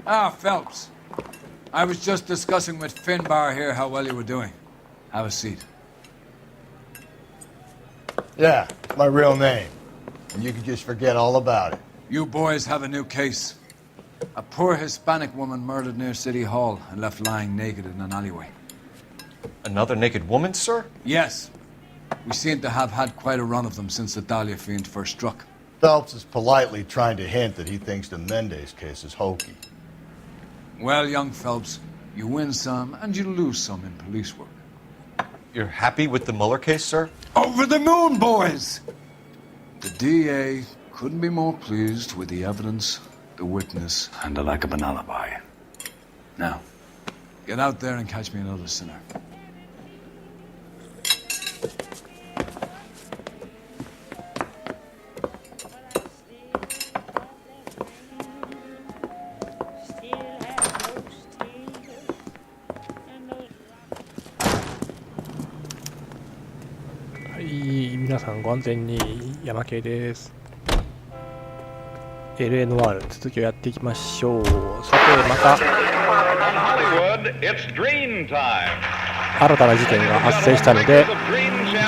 Ah, Phelps. I was just discussing with Finbar here how well you were doing. Have a seat. Yeah, my real name. And you can just forget all about it. You boys have a new case. A poor Hispanic woman murdered near City Hall and left lying naked in an alleyway. Another naked woman, sir? Yes. We seem to have had quite a run of them since the Dahlia fiend first struck. Phelps is politely trying to hint that he thinks the Mendez case is hokey. Well, young Phelps, you win some and you lose some in police work. You're happy with the Mueller case, sir? Over the moon, boys! The DA couldn't be more pleased with the evidence, the witness, and the lack of an alibi. Now, get out there and catch me another sinner.はい、皆さんご安全に。山系です。L.A. ノワール続きをやっていきましょう。さてまた新たな事件が発生したので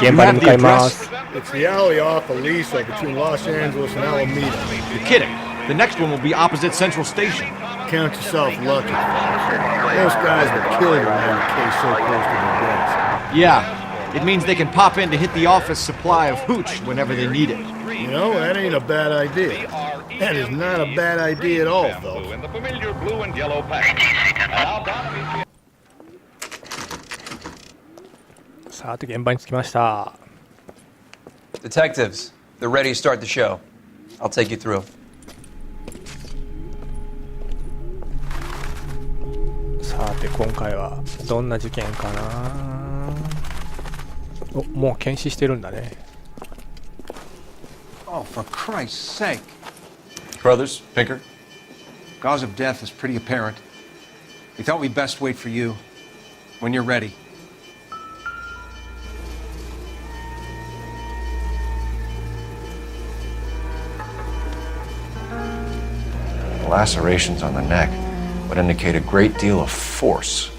現場に向かいます。 It's the alley off Aliso between Los Angeles and Alameda. You're kidding. The next one will be opposite Central Station. Count yourself lucky. Most guys were killed around the case so close to the deaths. Yeah, it means they can pop in to hit the office supply of hooch whenever they need it. You know, that ain't a bad idea. That is not a bad idea at all, fellas. Detectives, they're ready to start the show. I'll take you through. さて今回はどんな事件かな。お、もう検視してるんだね。 Oh, for Christ's sake. Brothers, Pinker? Cause of death is pretty apparent. We thought we'd best wait for you. When you're ready. Lacerations on the neck would indicate a great deal of force.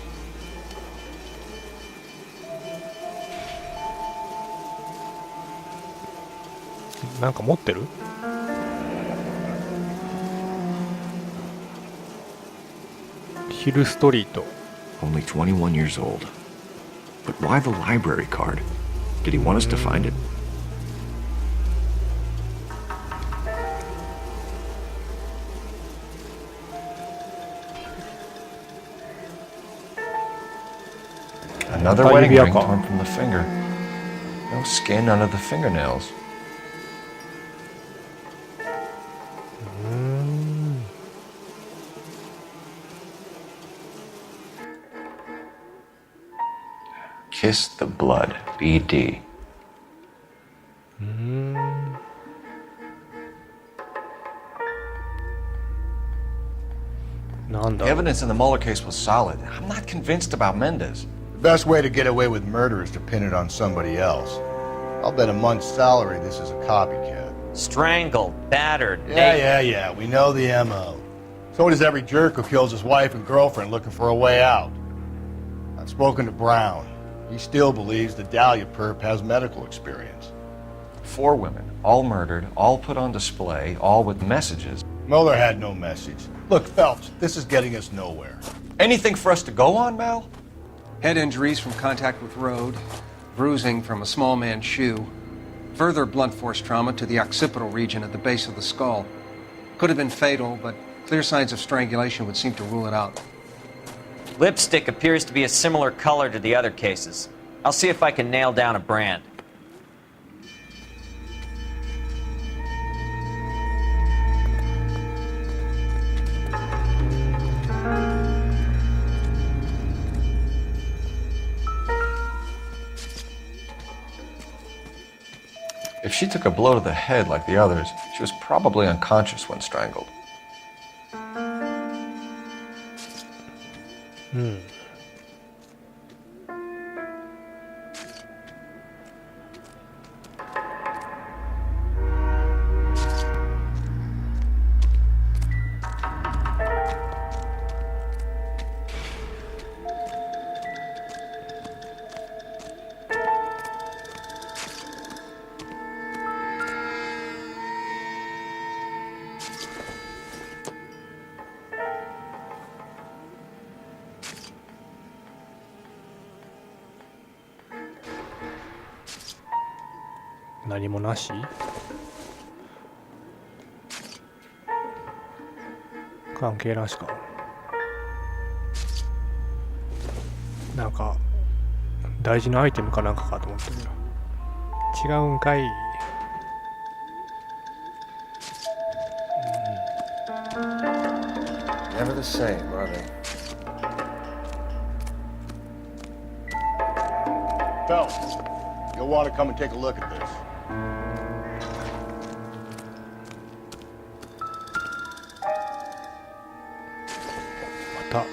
Like持ってる? Hill Street. Only 21 years old. But why the library card? Did he want us to find it? Another wedding ring torn from the finger. No skin under the fingernails. Kiss the blood, BD. The evidence in the Mueller case was solid. I'm not convinced about Mendez. The best way to get away with murder is to pin it on somebody else. I'll bet a month's salary this is a copycat. Strangled, battered, Yeah, we know the M.O. So does every jerk who kills his wife and girlfriend looking for a way out. I've spoken to Brown. He still believes the Dahlia perp has medical experience. 4 women, all murdered, all put on display, all with messages. Mueller had no message. Look, Phelps, this is getting us nowhere. Anything for us to go on, Mal? Head injuries from contact with road, bruising from a small man's shoe, further blunt force trauma to the occipital region at the base of the skull. Could have been fatal, but clear signs of strangulation would seem to rule it out. Lipstick appears to be a similar color to the other cases. I'll see if I can nail down a brand. If she took a blow to the head like the others, she was probably unconscious when strangled. 何もなし。関係なしか。なんか大事なアイテムかなんかかと思ったけど違うんかい。Never the same, are they? Phelps, you'll want to come and take a look at this. また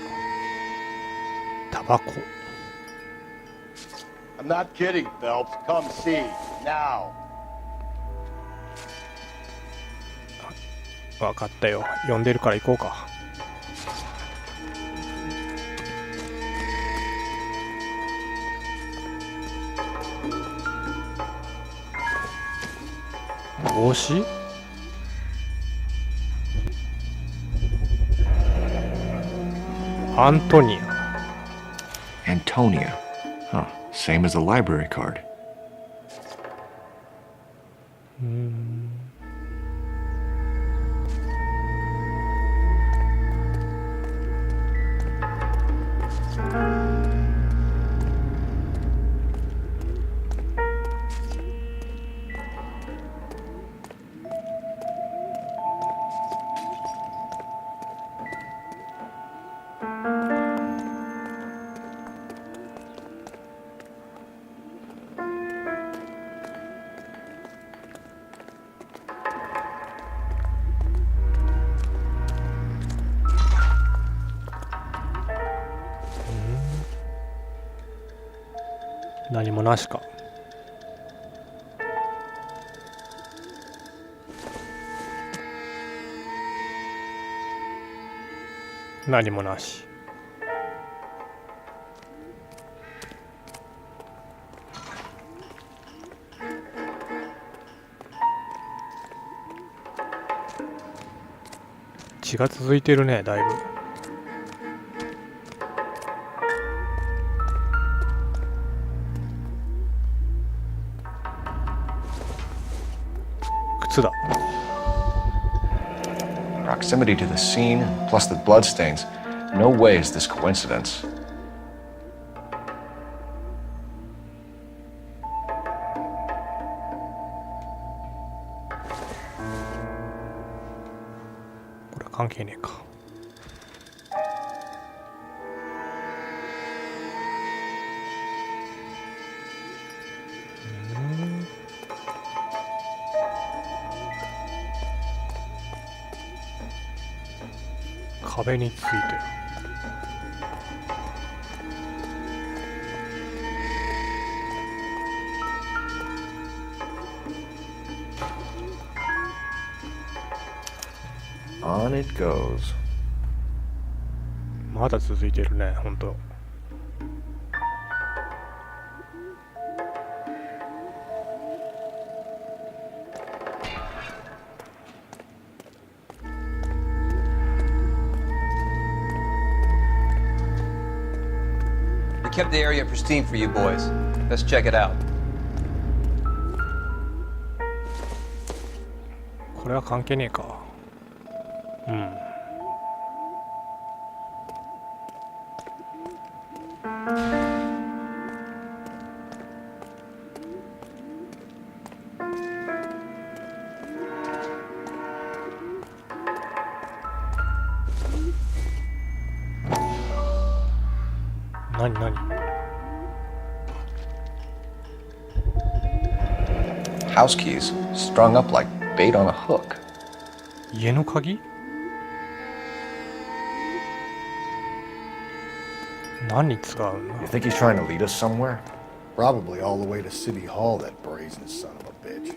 タバコ。 I'm not kidding, Phelps. Come see. Now. 分かったよ。呼んでるから行こうか。帽子？アントニア。 Antonia. Huh. Same as the library card. 何もなしか。何もなし。血が続いてるね、だいぶ。靴だ。 Proximity to the scene, plus the bloodstains. No way is this coincidence. これ関係ねえか。壁についてる。On it goes. まだ続いてるね、ほんと。We kept the area pristine for you boys. Let's check it out. これは関係ねえか。うん。何 House keys strung up like bait on a hook. 家の鍵？何に使うの？ You think he's trying to lead us somewhere? Probably all the way to City Hall, that brazen son of a bitch.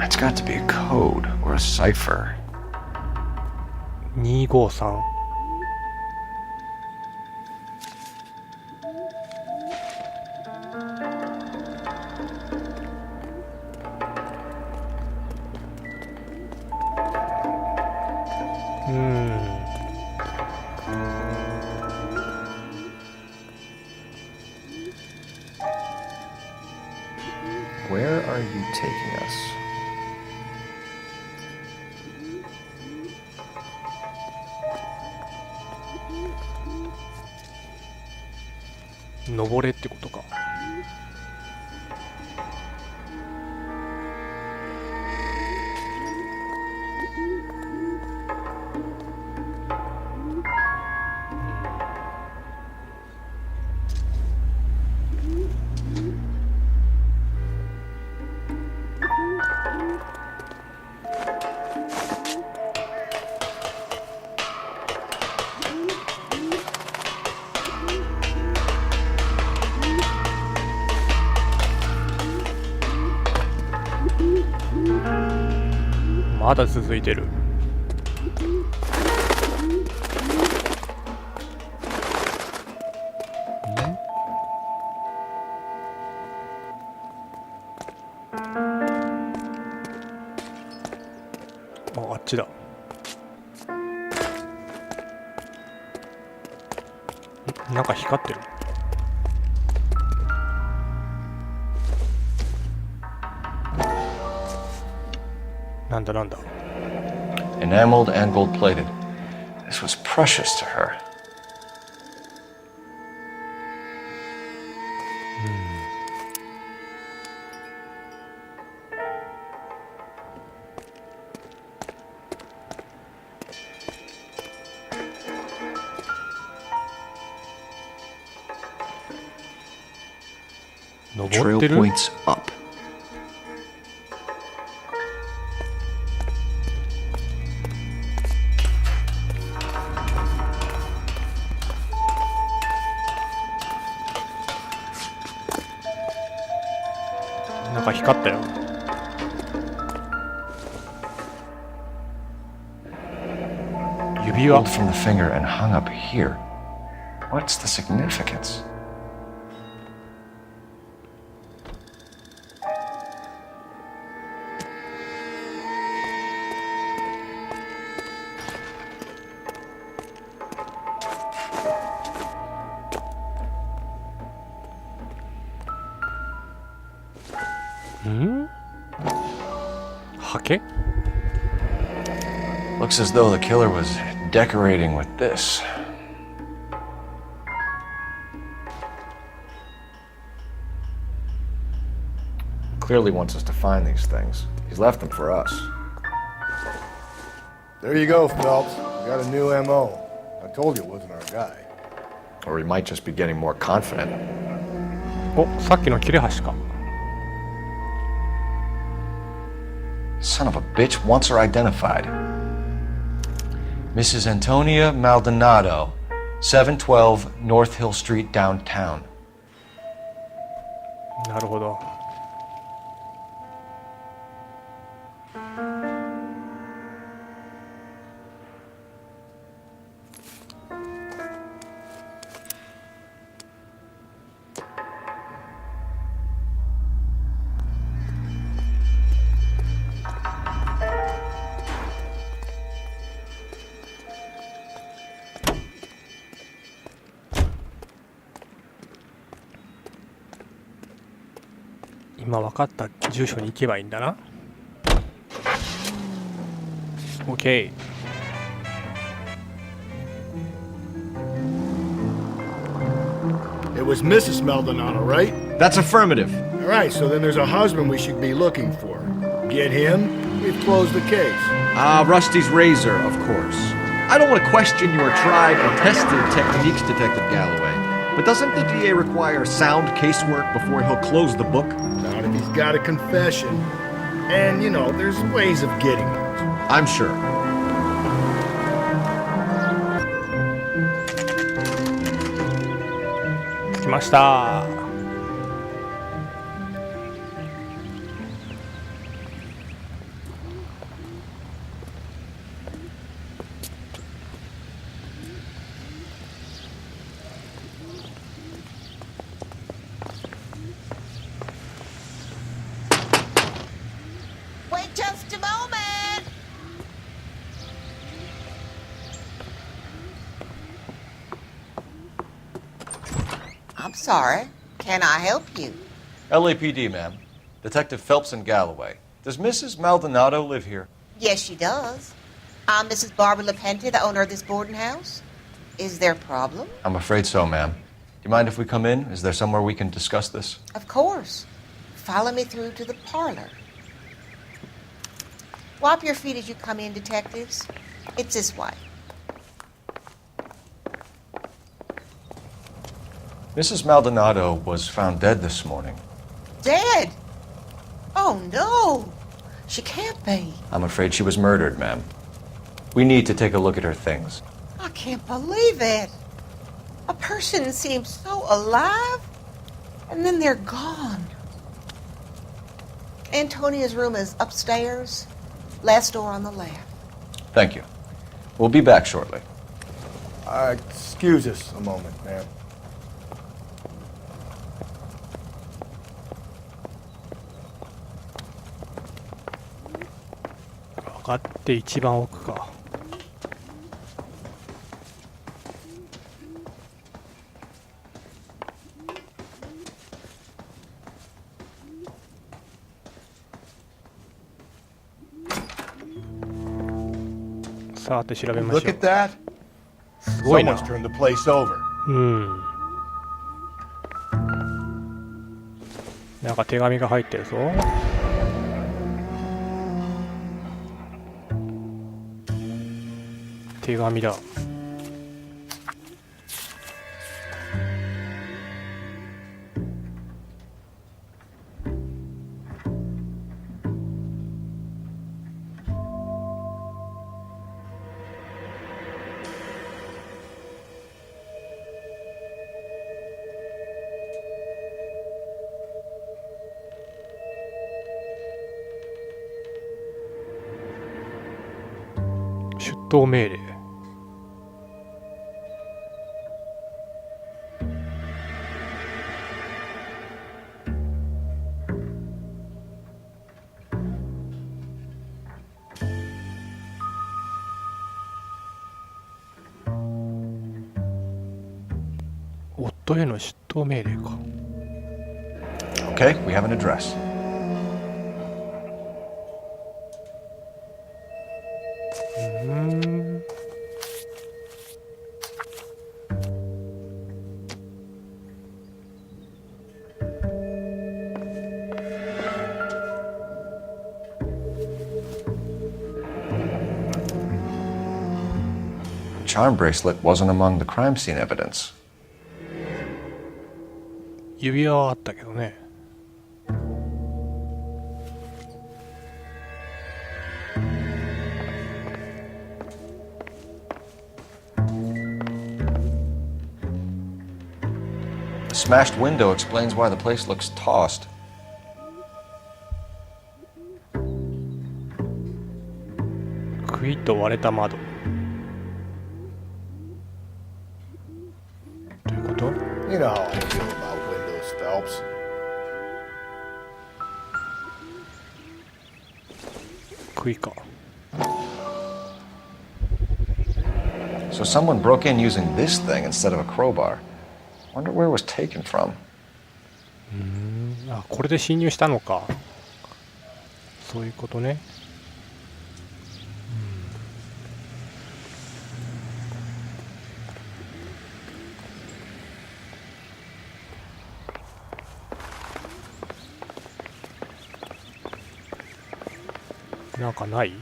It's got to be a code or a cipher. 253。Where are you taking us? 登れってことか。まだ続いてる。あっちだ。なんか光ってる。なんだなんだ。 Enameled and gold-plated. This was precious to her. Trail 登ってる？ points up. なんか光ったよ。指輪。 Pulled from the finger and hung up here. What's the significance? Looks as though the killer was decorating with this. Clearly wants us to find these things. He's left them for us. There you go, Phelps. We got a new MO. I told you it wasn't our guy. Or he might just be getting more confident. お、さっきの切れ端か。 Son of a bitch wants her identified. Mrs. Antonia Maldonado, 712 North Hill Street, downtown. なるほど。今分かった住所に行けばいいんだな。OK。It was Mrs. Maldonado, right? That's affirmative. All right, so then there's a husband we should be looking for. Get him, we've closed the case. Rusty's razor, of course. I don't want to question your tried and tested techniques, Detective Galloway. But doesn't the DA require sound casework before he'll close the book? Not if he's got a confession. And, you know, there's ways of getting it. I'm sure. Got ました。I'm sorry. Can I help you? LAPD, ma'am. Detective Phelps in Galloway. Does Mrs. Maldonado live here? Yes, she does. I'm Mrs. Barbara LaPente, the owner of this boarding house. Is there a problem? I'm afraid so, ma'am. Do you mind if we come in? Is there somewhere we can discuss this? Of course. Follow me through to the parlor. Wipe your feet as you come in, detectives. It's this way. Mrs. Maldonado was found dead this morning. Dead? Oh, no. She can't be. I'm afraid she was murdered, ma'am. We need to take a look at her things. I can't believe it. A person seems so alive, and then they're gone. Antonia's room is upstairs, last door on the left. Thank you. We'll be back shortly. Excuse us a moment, ma'am. 上がって一番奥か。さて調べましょ Look う。 at that. すごいな。 Someone's turned the place over. うん。なんか手紙が入ってるぞ。手紙だ。出頭命令。夫への出頭命令か。Okay, we have an address. The charm bracelet wasn't among the crime scene evidence. 指輪はあったけどね。The smashed window explains why the place looks tossed. クイッと割れた窓。どういうこと？ You know how I feel about windows, Phelps. So someone broke in using this thing instead of a crowbar. Wonder where it was taken from. あ、これで侵入したのか。そういうことね。なんかない？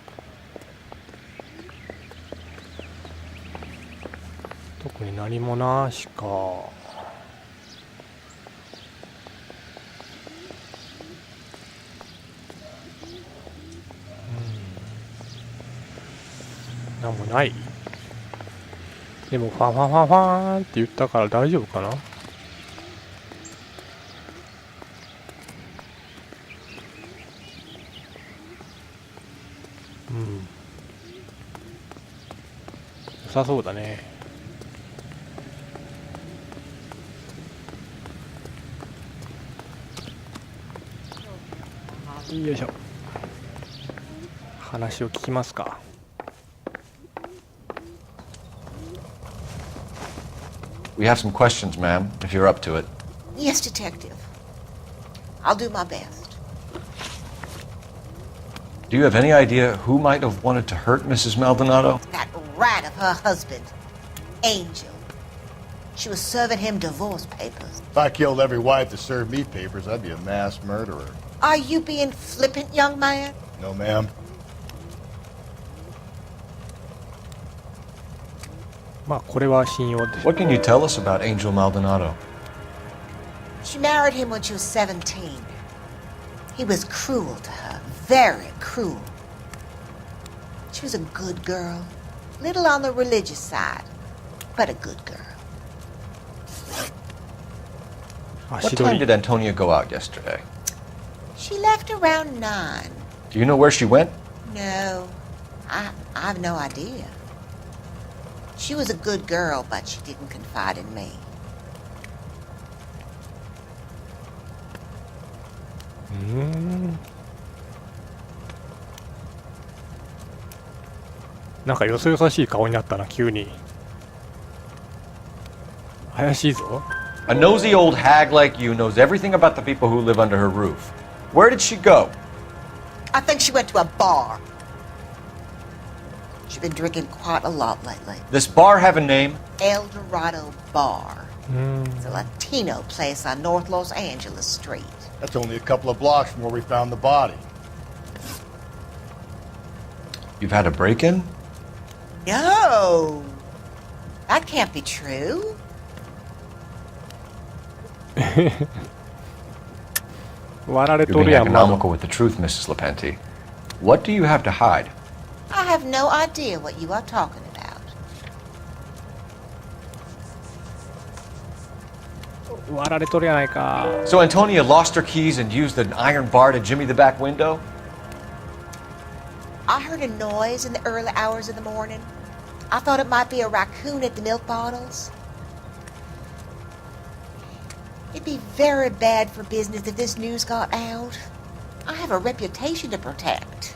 特に何もなしか。なんもない？でもファンファンファンファンって言ったから大丈夫かな？良さそうだね。よいしょ。話を聞きますか。We have some questions, ma'am, if you're up to it. Yes, Detective. I'll do my best. Do you have any idea who might have wanted to hurt Mrs. Maldonado? That rat of her husband, Angel. She was serving him divorce papers. If I killed every wife that served me papers, I'd be a mass murderer. Are you being flippant, young man? No, ma'am.これは信用でしょ。 What can you tell us about Angel Maldonado? She married him when she was 17. He was cruel to her, very cruel. She was a good girl, little on the religious side, but a good girl. What time did Antonia go out yesterday? She left around 9. Do you know where she went? No, I've no idea. She was a good girl, but she didn't confide in me. なんかよそよそしい顔になったな、急に。怪しいぞ。 A nosy old hag like you knows everything about the people who live under her roof. Where did she go? I think she went to a bar. She's been drinking quite a lot lately. This bar have a name? El Dorado Bar. It's a Latino place on North Los Angeles Street. That's only a couple of blocks from where we found the body. You've had a break-in? No! That can't be true. You're being economical with the truth, Mrs. Lepenti. What do you have to hide? I have no idea what you are talking about. 割られとるやないか。 So Antonia lost her keys and used an iron bar to jimmy the back window? I heard a noise in the early hours of the morning. I thought it might be a raccoon at the milk bottles. It'd be very bad for business if this news got out. I have a reputation to protect.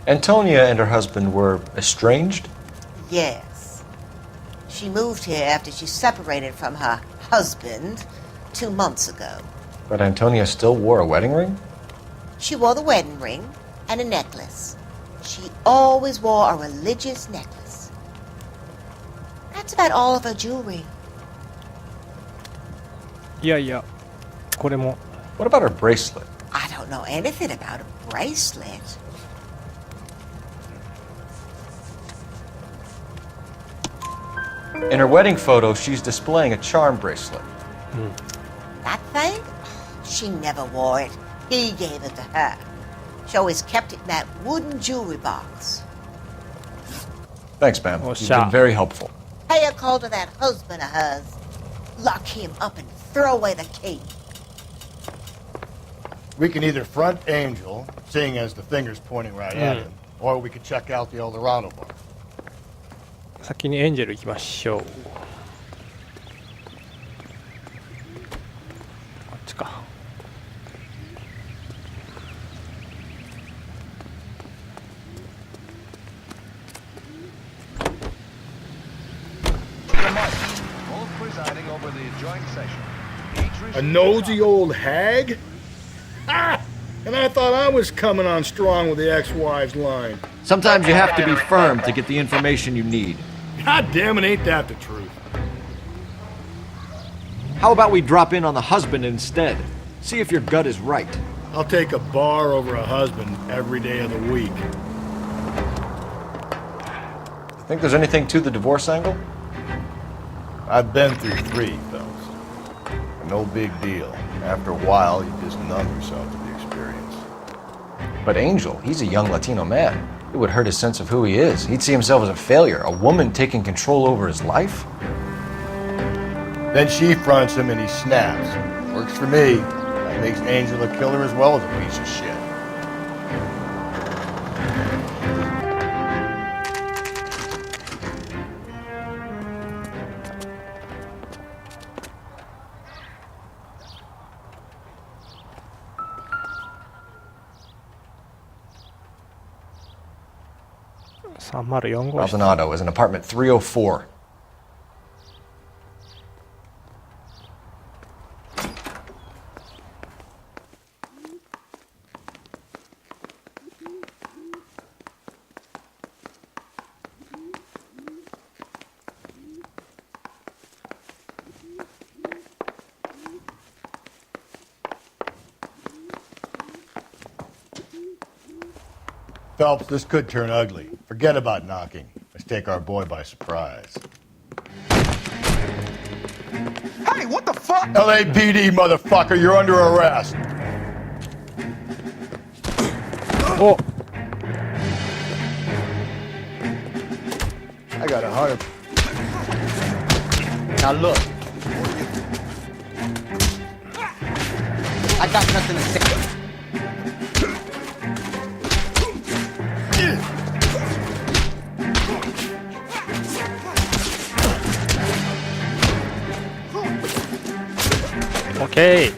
Antonia and her husband were estranged? Yes. She moved here after she separated from her husband 2 months ago. But Antonia still wore a wedding ring? She wore the wedding ring and a necklace. She always wore a religious necklace. That's about all of her jewelry. いやいや、これも。 What about her bracelet? I don't know anything about a bracelet. In her wedding photo, she's displaying a charm bracelet. That thing? She never wore it. He gave it to her. She always kept it in that wooden jewelry box. Thanks, ma'am. You've been very helpful. Pay a call to that husband of hers. Lock him up and throw away the key. We can either front Angel, seeing as the finger's pointing right at him, or we could check out the El Dorado bar. 先にエンジェル行きましょう。こっちか。A nosy old hag? Ah! And I thought I was coming on strong with the ex-wives line. Sometimes you have to be firm to get the information you need. God damn it, ain't that the truth? How about we drop in on the husband instead? See if your gut is right. I'll take a bar over a husband every day of the week. Think there's anything to the divorce angle? I've been through 3, fellas. No big deal. After a while, you just numb yourself to the experience. But Angel, he's a young Latino man. It would hurt his sense of who he is. He'd see himself as a failure, a woman taking control over his life. Then she fronts him and he snaps. Works for me. That makes Angel a killer as well as a piece of shit. 304号室。 Maldonado is in apartment 304. Phelps, this could turn ugly. Forget about knocking. Let's take our boy by surprise. Hey, what the fuck? LAPD, motherfucker, you're under arrest. お I got 100. Now look. I got nothing to say. OK。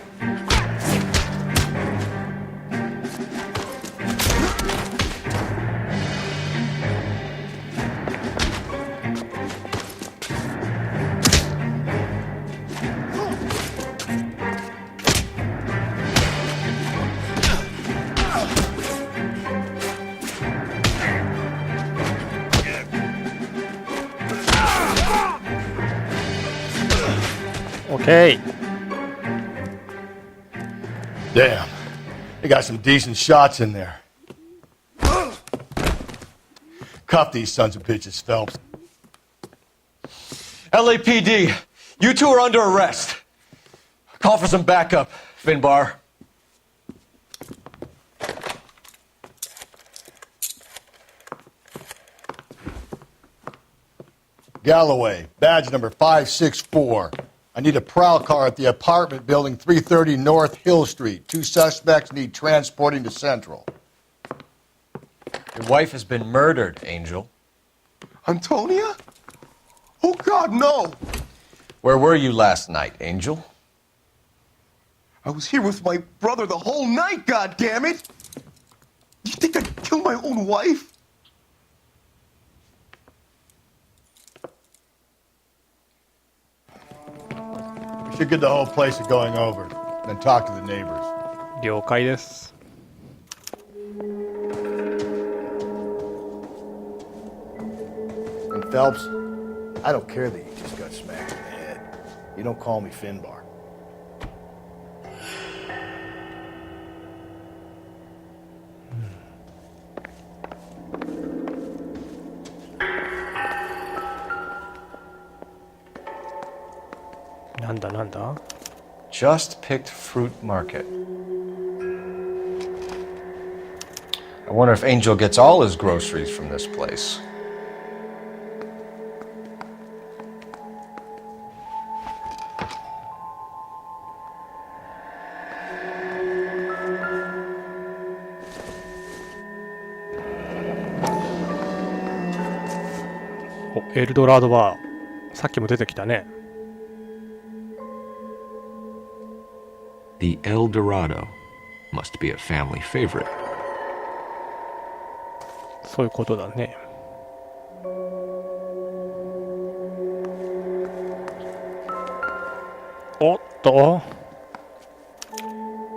OK。 Damn. They got some decent shots in there. Cuff these sons of bitches, Phelps. LAPD, you two are under arrest. Call for some backup, Finbar. Galloway, badge number 564. I need a prowl car at the apartment building 330 North Hill Street. 2 suspects need transporting to Central. Your wife has been murdered, Angel. Antonia? Oh, God, no. Where were you last night, Angel? I was here with my brother the whole night, God damn it! You think I'd kill my own wife? We should get the whole place to going over, then talk to the neighbors. 了解です。 And Phelps, I don't care that you just got smacked in the head. You don't call me Finbar. Just picked fruit market. I wonder if Angel gets all his groceries from this place. Oh, エルドラードバー。さっきも出てきたね。 The El Dorado must be a family favorite. そういうことだね。おっと。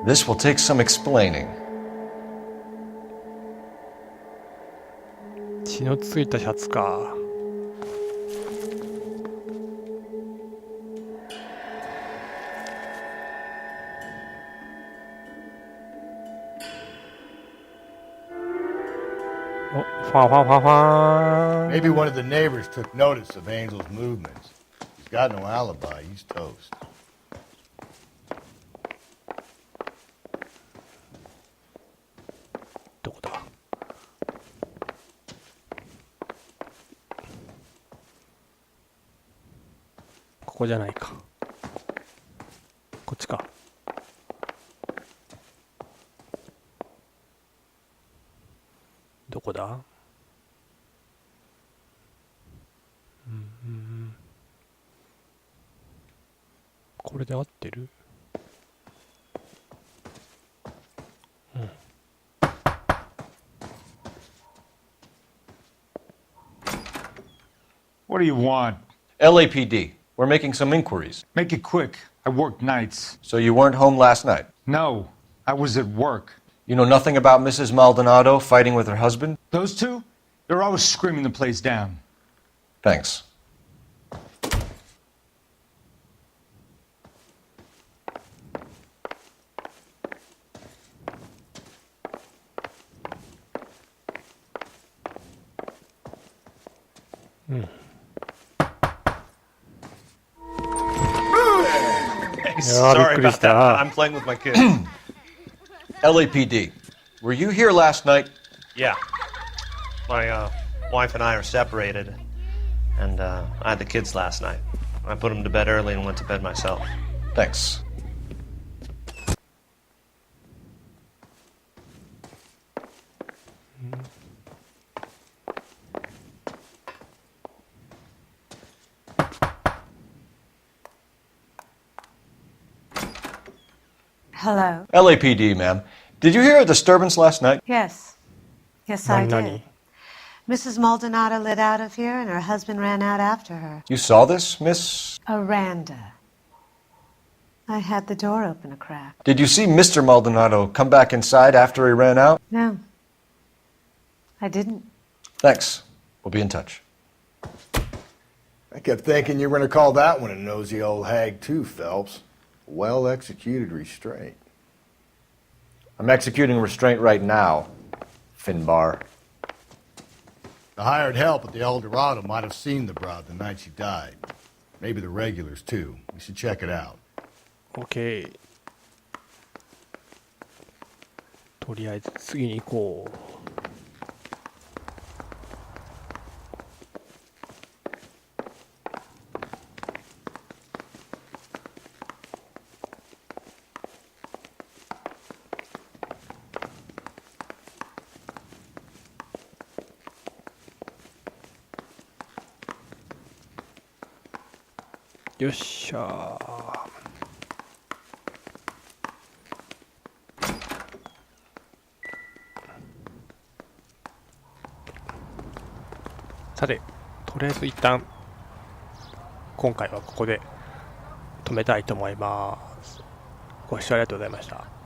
This will take some explaining. 血のついたシャツか。 Maybe one of the neighbors took notice of Angel's movements. He's got no alibi. He's toast. Where? ここじゃないか。こっちか。 どこだ？これで合ってる？うん。What do you want? LAPD. We're making some inquiries. Make it quick. I work nights. So you weren't home last night? No, I was at work. You know nothing about Mrs. Maldonado fighting with her husband? Those two? They're always screaming the place down. Thanks. Sorry about that. I'm playing with my kids. LAPD. Were you here last night? Yeah. My wife and I are separated, and I had the kids last night. I put them to bed early and went to bed myself. Thanks. Hello. LAPD, ma'am. Did you hear a disturbance last night? Yes. Yes, I Nani? did. Mrs. Maldonado lit out of here, and her husband ran out after her. You saw this, Miss? Aranda. I had the door open a crack. Did you see Mr. Maldonado come back inside after he ran out? No. I didn't. Thanks. We'll be in touch. I kept thinking you were going to call that one a nosy old hag too, Phelps. Well-executed restraint. I'm executing restraint right now, Finbar. The hired help at the El Dorado might have seen the broad the night she died. Maybe the regulars, too. We should check it out. OK。とりあえず次に行こう。よっしゃー。さて、とりあえず一旦今回はここで止めたいと思います。ご視聴ありがとうございました。